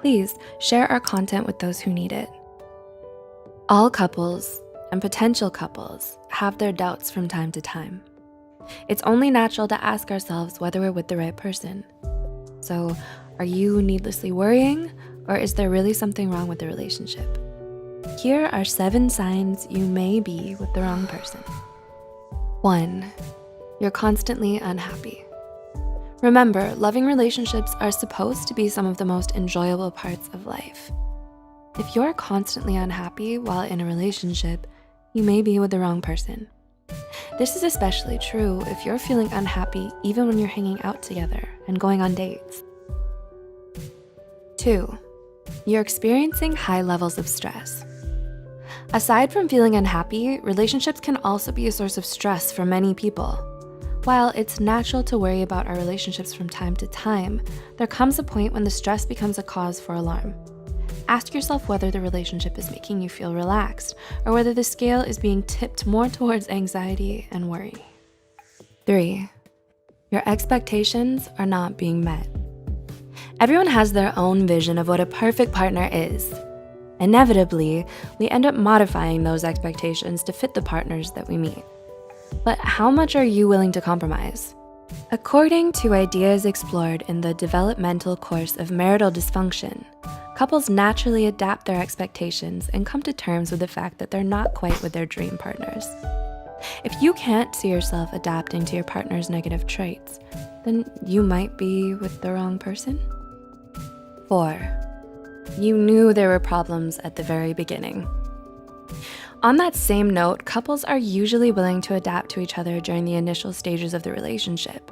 Please share our content with those who need it. All couples and potential couples have their doubts from time to time. It's only natural to ask ourselves whether we're with the right person. So, are you needlessly worrying, or is there really something wrong with the relationship? Here are 7 signs you may be with the wrong person. 1. You're constantly unhappy. Remember, loving relationships are supposed to be some of the most enjoyable parts of life. If you're constantly unhappy while in a relationship, you may be with the wrong person. This is especially true if you're feeling unhappy even when you're hanging out together and going on dates. 2. You're experiencing high levels of stress. Aside from feeling unhappy, relationships can also be a source of stress for many people. While it's natural to worry about our relationships from time to time, there comes a point when the stress becomes a cause for alarm. Ask yourself whether the relationship is making you feel relaxed or whether the scale is being tipped more towards anxiety and worry. 3. Your expectations are not being met. Everyone has their own vision of what a perfect partner is. Inevitably, we end up modifying those expectations to fit the partners that we meet. But how much are you willing to compromise? According to ideas explored in the developmental course of marital dysfunction, couples naturally adapt their expectations and come to terms with the fact that they're not quite with their dream partners. If you can't see yourself adapting to your partner's negative traits, then you might be with the wrong person. 4. You knew there were problems at the very beginning. On that same note, couples are usually willing to adapt to each other during the initial stages of the relationship.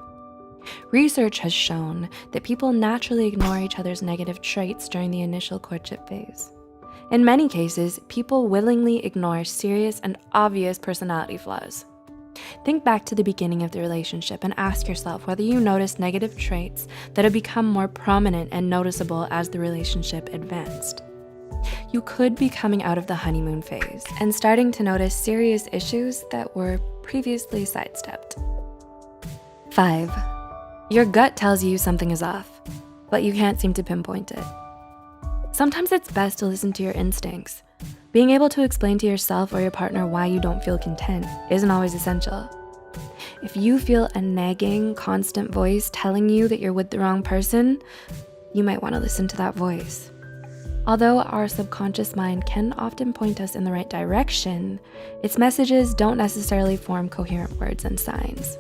Research has shown that people naturally ignore each other's negative traits during the initial courtship phase. In many cases, people willingly ignore serious and obvious personality flaws. Think back to the beginning of the relationship and ask yourself whether you noticed negative traits that have become more prominent and noticeable as the relationship advanced. You could be coming out of the honeymoon phase and starting to notice serious issues that were previously sidestepped. 5. Your gut tells you something is off, but you can't seem to pinpoint it. Sometimes it's best to listen to your instincts. Being able to explain to yourself or your partner why you don't feel content isn't always essential. If you feel a nagging, constant voice telling you that you're with the wrong person, you might want to listen to that voice. Although our subconscious mind can often point us in the right direction, its messages don't necessarily form coherent words and signs.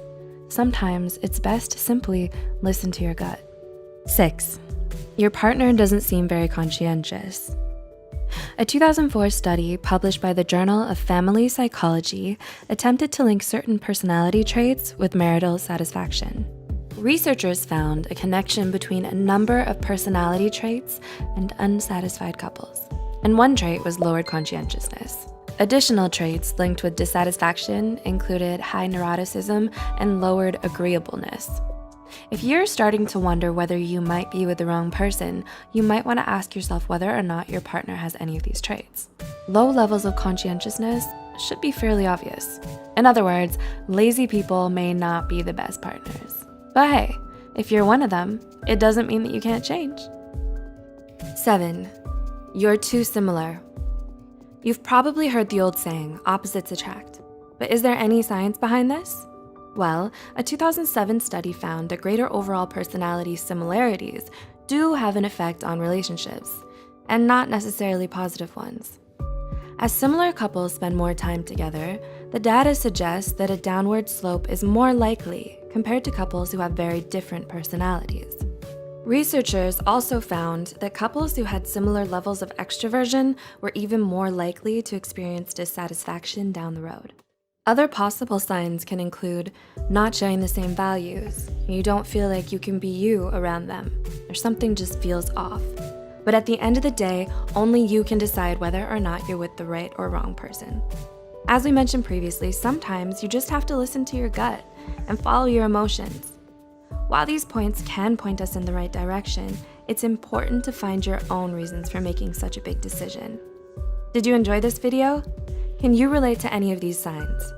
Sometimes it's best to simply listen to your gut. 6. Your partner doesn't seem very conscientious. A 2004 study published by the Journal of Family Psychology attempted to link certain personality traits with marital satisfaction. Researchers found a connection between a number of personality traits and unsatisfied couples, and one trait was lowered conscientiousness. Additional traits linked with dissatisfaction included high neuroticism and lowered agreeableness. If you're starting to wonder whether you might be with the wrong person, you might want to ask yourself whether or not your partner has any of these traits. Low levels of conscientiousness should be fairly obvious. In other words, lazy people may not be the best partners. But hey, if you're one of them, it doesn't mean that you can't change. 7. You're too similar. You've probably heard the old saying, opposites attract. But is there any science behind this? Well, a 2007 study found that greater overall personality similarities do have an effect on relationships, and not necessarily positive ones. As similar couples spend more time together, the data suggests that a downward slope is more likely compared to couples who have very different personalities. Researchers also found that couples who had similar levels of extroversion were even more likely to experience dissatisfaction down the road. Other possible signs can include not sharing the same values. You don't feel like you can be you around them, or something just feels off. But at the end of the day, only you can decide whether or not you're with the right or wrong person. As we mentioned previously, sometimes you just have to listen to your gut and follow your emotions. While these points can point us in the right direction, it's important to find your own reasons for making such a big decision. Did you enjoy this video? Can you relate to any of these signs?